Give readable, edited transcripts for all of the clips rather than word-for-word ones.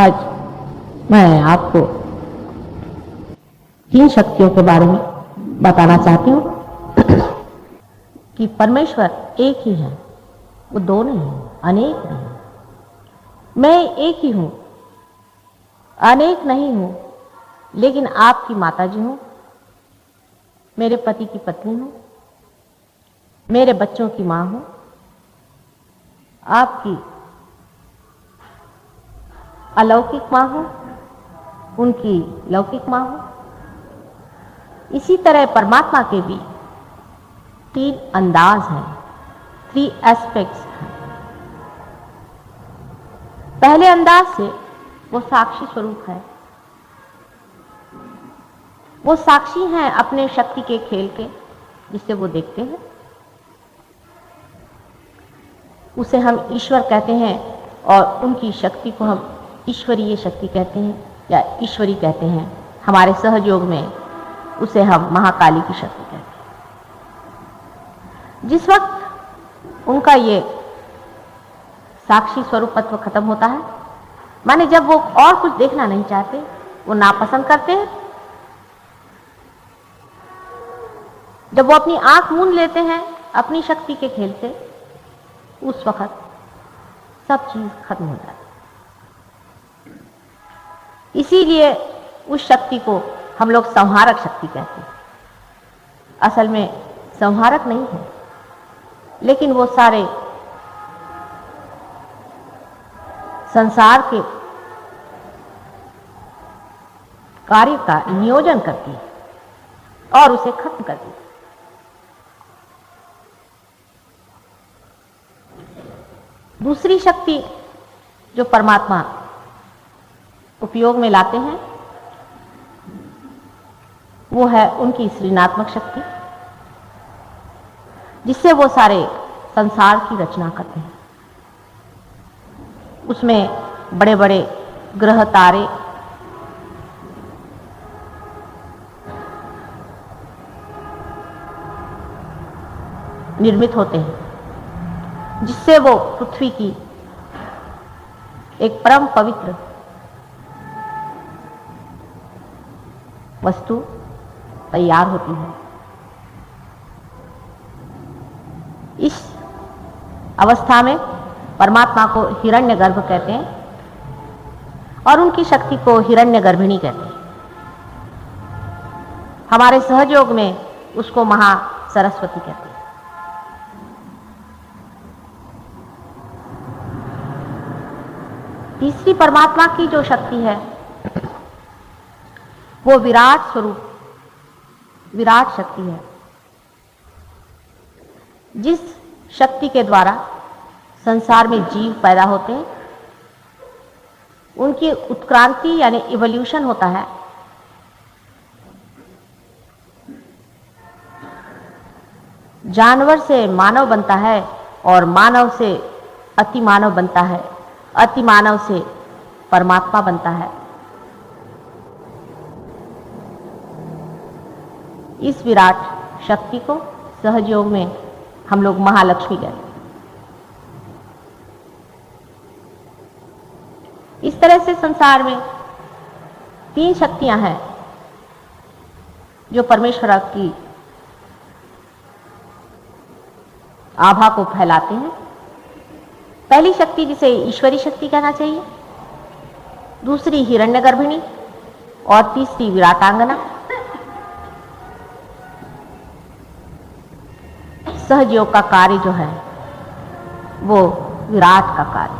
आज मैं आपको 3 शक्तियों के बारे में बताना चाहती हूँ कि परमेश्वर एक ही है, वो दो नहीं है, अनेक नहीं है। मैं एक ही हूँ, अनेक नहीं हूँ, लेकिन आपकी माताजी हूँ, मेरे पति की पत्नी हूँ, मेरे बच्चों की माँ हूँ, आपकी अलौकिक माँ हूँ, उनकी लौकिक माँ हूँ। इसी तरह परमात्मा के भी 3 अंदाज हैं, 3 एस्पेक्ट्स हैं। पहले अंदाज से वो साक्षी स्वरूप है, वो साक्षी हैं अपने शक्ति के खेल के, जिसे वो देखते हैं। उसे हम ईश्वर कहते हैं और उनकी शक्ति को हम ईश्वरीय शक्ति कहते हैं या ईश्वरी कहते हैं। हमारे सहयोग में उसे हम महाकाली की शक्ति कहते हैं। जिस वक्त उनका ये साक्षी स्वरूपत्व खत्म होता है, माने जब वो और कुछ देखना नहीं चाहते, वो नापसंद करते हैं, जब वो अपनी आंख मूंद लेते हैं अपनी शक्ति के खेल से, उस वक्त सब चीज खत्म हो जाती है। इसीलिए उस शक्ति को हम लोग संहारक शक्ति कहते हैं। असल में संहारक नहीं है, लेकिन वो सारे संसार के कार्य का नियोजन करती है और उसे खत्म करती है। दूसरी शक्ति जो परमात्मा उपयोग में लाते हैं, वो है उनकी सृजनात्मक शक्ति, जिससे वो सारे संसार की रचना करते हैं। उसमें बड़े बड़े ग्रह तारे, निर्मित होते हैं, जिससे वो पृथ्वी की एक परम पवित्र वस्तु तैयार होती है। इस अवस्था में परमात्मा को हिरण्यगर्भ कहते हैं और उनकी शक्ति को हिरण्यगर्भिणी कहते हैं। हमारे सहयोग में उसको महा सरस्वती कहते हैं। तीसरी परमात्मा की जो शक्ति है, वो विराट स्वरूप, विराट शक्ति है, जिस शक्ति के द्वारा संसार में जीव पैदा होते हैं, उनकी उत्क्रांति यानी इवोल्यूशन होता है। जानवर से मानव बनता है और मानव से अति मानव बनता है, अति मानव से परमात्मा बनता है। इस विराट शक्ति को सहयोग में हम लोग महालक्ष्मी कहते हैं। इस तरह से संसार में 3 शक्तियां हैं जो परमेश्वर की आभा को फैलाते हैं। पहली शक्ति जिसे ईश्वरी शक्ति कहना चाहिए, दूसरी हिरण्यगर्भिणी और तीसरी विराटांगना। सहयोग का कार्य जो है वो विराट का कार्य।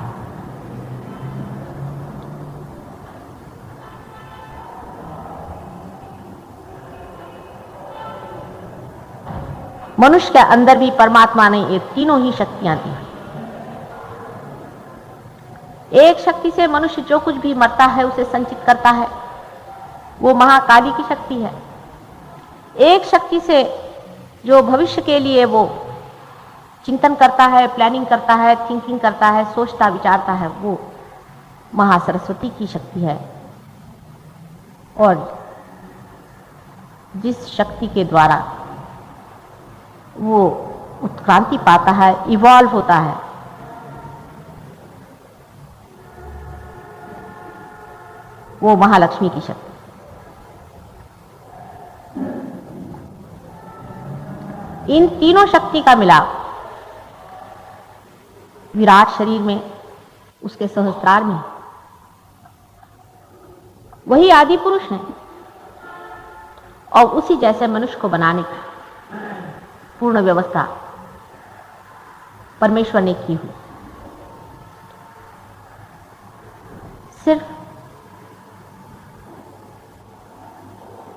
मनुष्य के अंदर भी परमात्मा ने ये तीनों ही शक्तियां दी। एक शक्ति से मनुष्य जो कुछ भी मरता है उसे संचित करता है, वो महाकाली की शक्ति है। एक शक्ति से जो भविष्य के लिए वो चिंतन करता है, प्लानिंग करता है, थिंकिंग करता है, सोचता विचारता है, वो महासरस्वती की शक्ति है। और जिस शक्ति के द्वारा वो उत्क्रांति पाता है, इवॉल्व होता है, वो महालक्ष्मी की शक्ति। इन तीनों शक्ति का मिलाप विराट शरीर में, उसके सहस्त्रार में, वही आदि पुरुष है और उसी जैसे मनुष्य को बनाने की पूर्ण व्यवस्था परमेश्वर ने की हुई। सिर्फ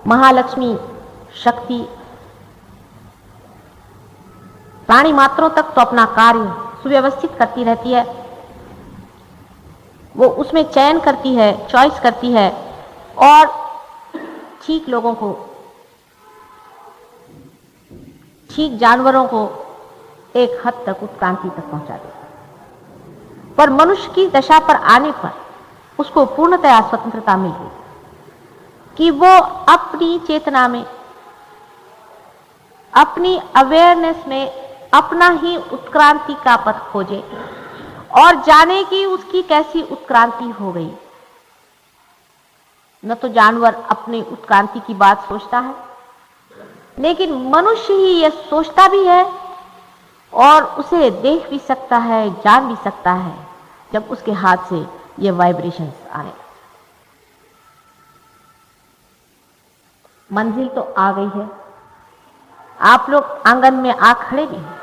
महालक्ष्मी शक्ति प्राणी मात्रों तक तो अपना कार्य सुव्यवस्थित करती रहती है, वो उसमें चयन करती है, चॉइस करती है और ठीक लोगों को, ठीक जानवरों को एक हद तक उत्क्रांति तक पहुंचा देती है। पर मनुष्य की दशा पर आने पर उसको पूर्णतया स्वतंत्रता मिल गई कि वो अपनी चेतना में, अपनी अवेयरनेस में अपना ही उत्क्रांति का पथ खोजे और जाने कि उसकी कैसी उत्क्रांति हो गई। न तो जानवर अपनी उत्क्रांति की बात सोचता है, लेकिन मनुष्य ही यह सोचता भी है और उसे देख भी सकता है, जान भी सकता है जब उसके हाथ से ये वाइब्रेशंस आने लगते। मंजिल तो आ गई है, आप लोग आंगन में आ खड़े भी हैं।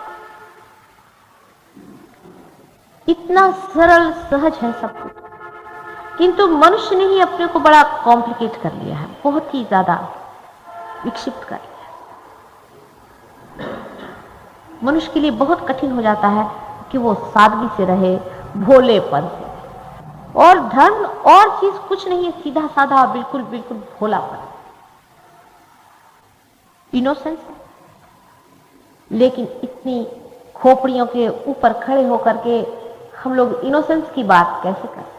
इतना सरल सहज है सब कुछ, किंतु मनुष्य ने ही अपने को बड़ा कॉम्प्लिकेट कर लिया है, बहुत ही ज्यादा विक्षिप्त कर लिया है। मनुष्य के लिए बहुत कठिन हो जाता है कि वो सादगी से रहे, भोलेपन से। और धर्म और चीज कुछ नहीं है, सीधा साधा बिल्कुल बिल्कुल भोलापन, इनोसेंस। लेकिन इतनी खोपड़ियों के ऊपर खड़े होकर के हम लोग इनोसेंस की बात कैसे कर सकते?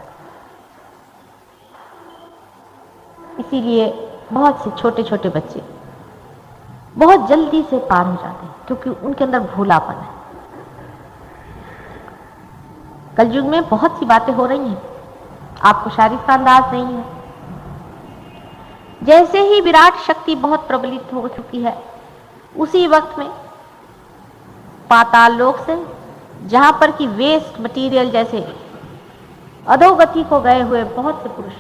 इसीलिए बहुत से छोटे छोटे बच्चे बहुत जल्दी से पार हो जाते हैं, क्योंकि उनके अंदर भोलापन है। कलयुग में बहुत सी बातें हो रही हैं, आपको शायद इसका अंदाज नहीं है। जैसे ही विराट शक्ति बहुत प्रबलित हो चुकी है, उसी वक्त में पाताल लोक से, जहां पर कि वेस्ट मटेरियल जैसे अधोगति को गए हुए बहुत से पुरुष,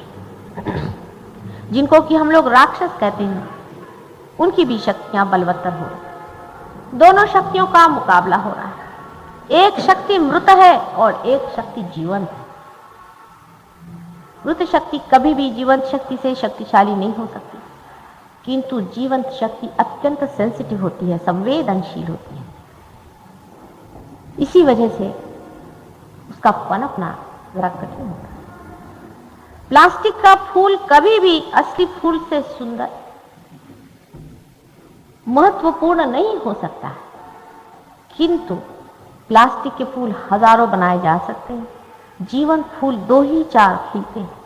जिनको कि हम लोग राक्षस कहते हैं, उनकी भी शक्तियां बलवत्तर हो रही। दोनों शक्तियों का मुकाबला हो रहा है। एक शक्ति मृत है और एक शक्ति जीवंत है। मृत शक्ति कभी भी जीवंत शक्ति से शक्तिशाली नहीं हो सकती, किंतु जीवंत शक्ति अत्यंत सेंसिटिव होती है, संवेदनशील होती है। इसी वजह से उसका पनपना जरा कठिन होता है। प्लास्टिक का फूल कभी भी असली फूल से सुंदर, महत्वपूर्ण नहीं हो सकता है, किंतु प्लास्टिक के फूल हजारों बनाए जा सकते हैं, जीवंत फूल 2 ही 4 खिलते हैं।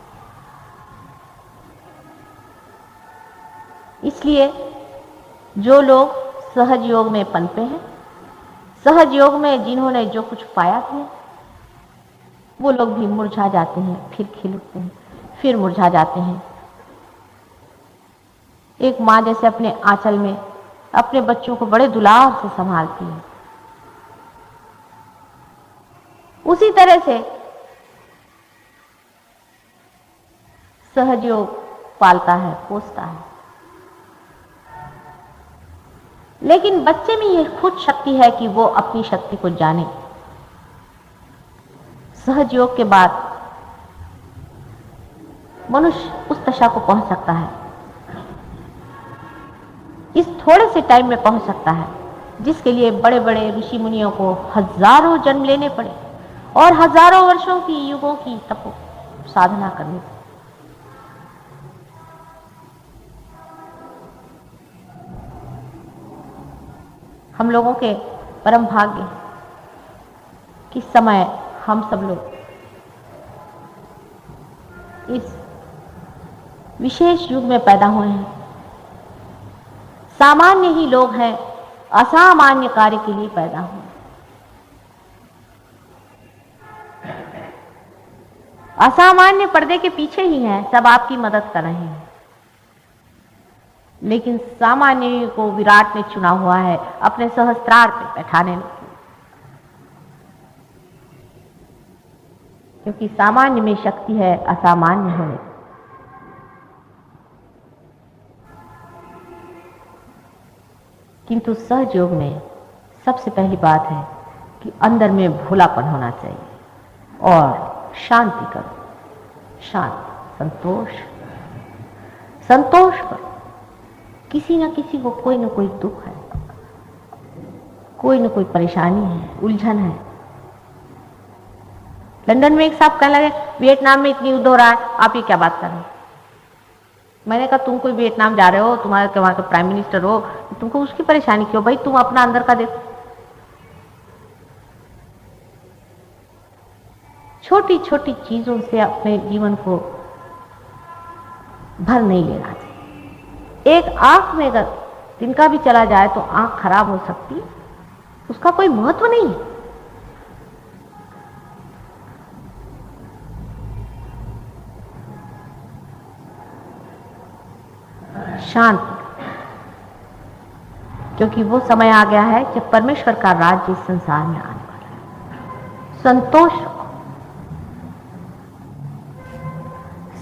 इसलिए जो लोग सहज योग में पनपे हैं, सहज योग में जिन्होंने जो कुछ पाया है, वो लोग भी मुरझा जाते हैं, फिर खिल उठते हैं, फिर मुरझा जाते हैं। एक माँ जैसे अपने आंचल में अपने बच्चों को बड़े दुलार से संभालती है, उसी तरह से सहज योग पालता है, पोसता है। लेकिन बच्चे में यह खुद शक्ति है कि वो अपनी शक्ति को जाने। सहज योग के बाद मनुष्य उस दशा को पहुंच सकता है, इस थोड़े से टाइम में पहुंच सकता है, जिसके लिए बड़े बड़े ऋषि मुनियों को हजारों जन्म लेने पड़े और हजारों वर्षों की, युगों की तपो साधना करनी पड़ी। हम लोगों के परम भाग्य कि समय हम सब लोग इस विशेष युग में पैदा हुए हैं। सामान्य ही लोग हैं, असामान्य कार्य के लिए पैदा हुए। असामान्य पर्दे के पीछे ही हैं, सब आपकी मदद कर रहे हैं, लेकिन सामान्य को विराट ने चुना हुआ है अपने सहस्त्रार पे बैठाने में, क्योंकि सामान्य में शक्ति है असामान्य होने। किंतु सहयोग में सबसे पहली बात है कि अंदर में भोलापन होना चाहिए और शांति करो, शांति, संतोष करो। किसी न किसी को कोई न कोई दुख है, कोई न कोई परेशानी है, उलझन है। लंदन में एक साहब कहने लगे वियतनाम में इतनी युद्ध हो रहा है, आप ये क्या बात कर रहे हो? मैंने कहा तुम कोई वियतनाम जा रहे हो, तुम्हारे वहां के प्राइम मिनिस्टर हो, तुमको उसकी परेशानी क्यों? भाई तुम अपना अंदर का देखो। छोटी छोटी चीजों से अपने जीवन को भर नहीं लेना चाहिए। एक आंख में अगर तिनका भी चला जाए तो आंख खराब हो सकती, उसका कोई महत्व नहीं है। शांति, क्योंकि वो समय आ गया है जब परमेश्वर का राज्य इस संसार में आने वाला है। संतोष,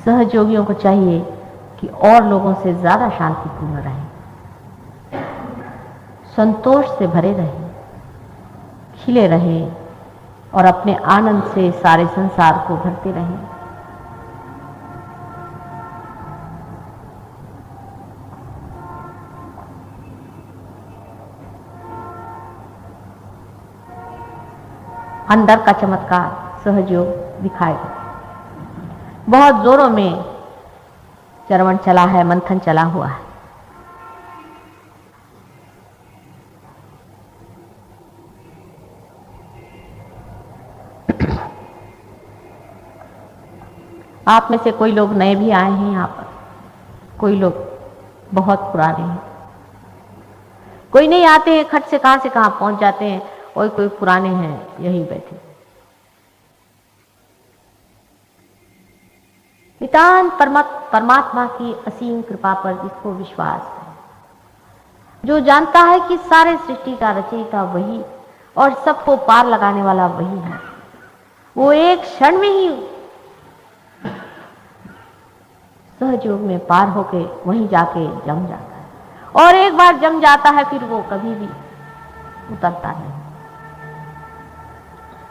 सहयोगियों को चाहिए कि और लोगों से ज्यादा शांतिपूर्ण रहें, संतोष से भरे रहें, खिले रहें और अपने आनंद से सारे संसार को भरते रहें। अंदर का चमत्कार सहयोग दिखाएगा। बहुत जोरों में चरवण चला है, मंथन चला हुआ है। आप में से कोई लोग नए भी आए हैं यहाँ पर, कोई लोग बहुत पुराने हैं, कोई नहीं आते हैं, खट से कहां पहुंच जाते हैं, और कोई पुराने हैं यही बैठे। नितांत परमात्मा की असीम कृपा पर जिसको विश्वास है, जो जानता है कि सारे सृष्टि का रचयिता वही और सबको पार लगाने वाला वही है, वो एक क्षण में ही सहयोग में पार होके वहीं जाके जम जाता है, और एक बार जम जाता है फिर वो कभी भी उतरता नहीं।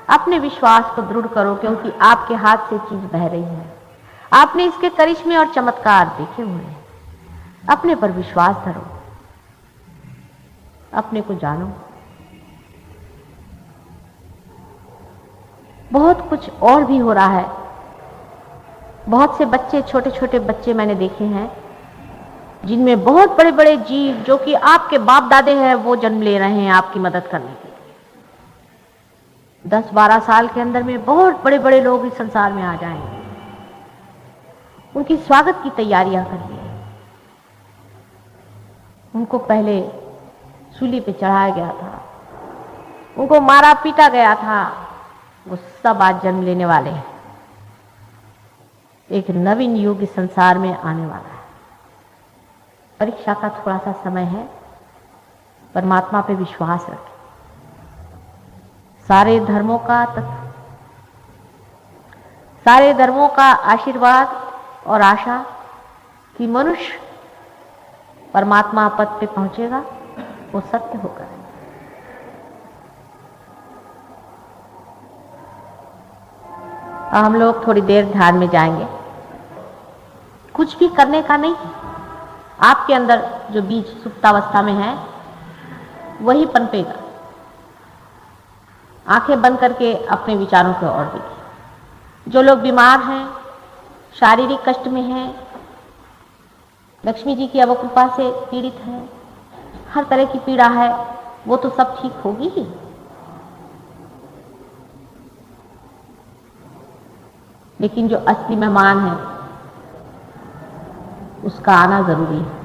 अपने विश्वास को दृढ़ करो, क्योंकि आपके हाथ से चीज बह रही है। आपने इसके करिश्मे और चमत्कार देखे हुए हैं। अपने पर विश्वास धरो, अपने को जानो। बहुत कुछ और भी हो रहा है। बहुत से बच्चे, छोटे छोटे बच्चे मैंने देखे हैं, जिनमें बहुत बड़े बड़े जीव जो कि आपके बाप दादे हैं वो जन्म ले रहे हैं आपकी मदद करने के लिए। 10-12 साल के अंदर में बहुत बड़े बड़े लोग इस संसार में आ जाएंगे। उनकी स्वागत की तैयारियां करिए। उनको पहले सूली पे चढ़ाया गया था, उनको मारा पीटा गया था, वो सब आज जन्म लेने वाले हैं। एक नवीन युग इस संसार में आने वाला है। परीक्षा का थोड़ा सा समय है, परमात्मा पे विश्वास रखें। सारे धर्मों का सारे धर्मों का आशीर्वाद और आशा कि मनुष्य परमात्मा पद पे पहुंचेगा, वो सत्य होगा। हम लोग थोड़ी देर ध्यान में जाएंगे। कुछ भी करने का नहीं, आपके अंदर जो बीज सुप्तावस्था में है वही पनपेगा। आंखें बंद करके अपने विचारों की ओर देखिए। जो लोग बीमार हैं, शारीरिक कष्ट में हैं, लक्ष्मी जी की अवकृपा से पीड़ित हैं, हर तरह की पीड़ा है, वो तो सब ठीक होगी ही। लेकिन जो असली मेहमान है उसका आना जरूरी है।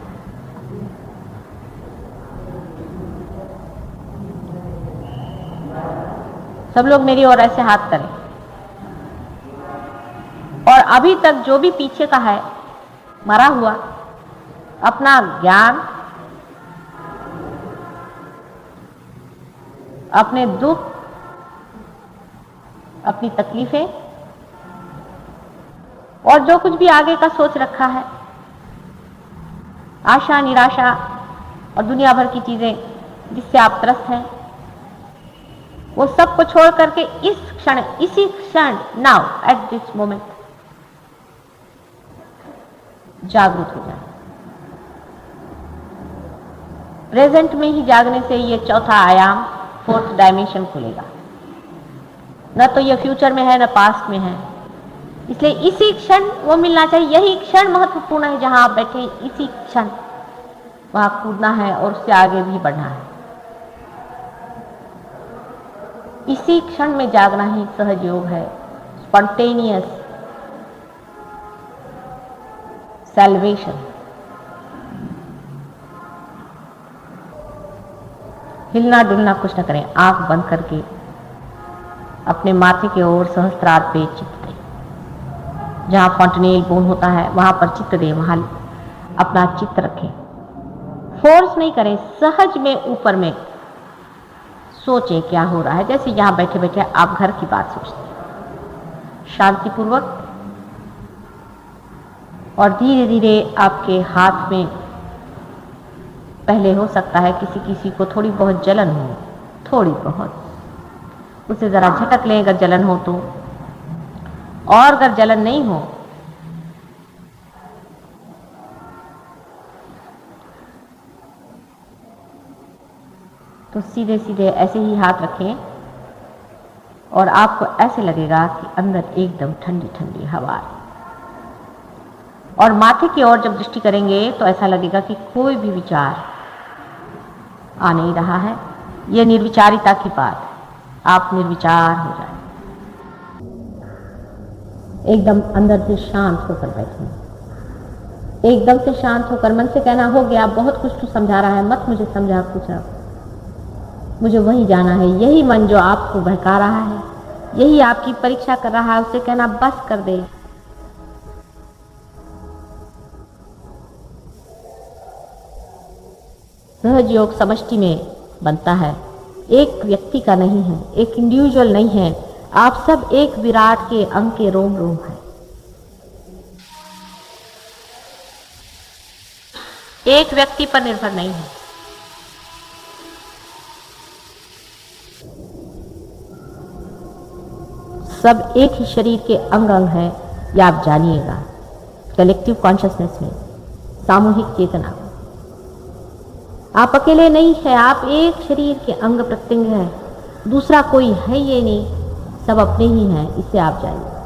सब लोग मेरी ओर ऐसे हाथ करें। अभी तक जो भी पीछे का है मरा हुआ अपना ज्ञान, अपने दुख, अपनी तकलीफें और जो कुछ भी आगे का सोच रखा है, आशा निराशा और दुनिया भर की चीजें जिससे आप त्रस्त हैं, वो सब को छोड़ करके इस क्षण, इसी क्षण, नाउ एट दिस मोमेंट जागरूक हो जाए। प्रेजेंट में ही जागने से ये चौथा आयाम, फोर्थ डायमेंशन खुलेगा। न तो ये फ्यूचर में है न पास्ट में है, इसलिए इसी क्षण वो मिलना चाहिए। यही क्षण महत्वपूर्ण है, जहां आप बैठे इसी क्षण वहां कूदना है और उससे आगे भी बढ़ना है। इसी क्षण में जागना ही सहज योग है, स्पॉन्टेनियस सैल्वेशन। हिलना डुलना कुछ न करें, आंख बंद करके अपने माथे की ओर सहस्त्रार पे चित्त दें। जहां फॉन्टनेल बोन होता है वहां पर चित्त दें, वहां अपना चित्त रखें। फोर्स नहीं करें, सहज में ऊपर में सोचें क्या हो रहा है। जैसे यहां बैठे बैठे आप घर की बात सोचते हैं, शांतिपूर्वक, और धीरे धीरे आपके हाथ में पहले हो सकता है किसी किसी को थोड़ी बहुत जलन हो, थोड़ी बहुत, उसे जरा झटक लें अगर जलन हो तो। और अगर जलन नहीं हो तो सीधे सीधे ऐसे ही हाथ रखें और आपको ऐसे लगेगा कि अंदर एकदम ठंडी ठंडी हवा है। और माथे की ओर जब दृष्टि करेंगे तो ऐसा लगेगा कि कोई भी विचार आ नहीं रहा है। यह निर्विचारिता की बात है, आप निर्विचार हो जाए, एकदम अंदर से शांत होकर बैठे। एकदम से शांत होकर मन से कहना, हो गया, बहुत कुछ तो समझा रहा है, मत मुझे समझा कुछ, अब मुझे वही जाना है। यही मन जो आपको बहका रहा है, यही आपकी परीक्षा कर रहा है, उसे कहना बस कर दे। सहज योग समष्टि में बनता है, एक व्यक्ति का नहीं है, एक इंडिविजुअल नहीं है, आप सब एक विराट के अंग के रोम रोम है। एक व्यक्ति पर निर्भर नहीं है। सब एक ही शरीर के अंग अंग है, यह आप जानिएगा। कलेक्टिव कॉन्शियसनेस में, सामूहिक चेतना, आप अकेले नहीं है, आप एक शरीर के अंग प्रत्यंग है, दूसरा कोई है ये नहीं, सब अपने ही हैं, इससे आप जानिए।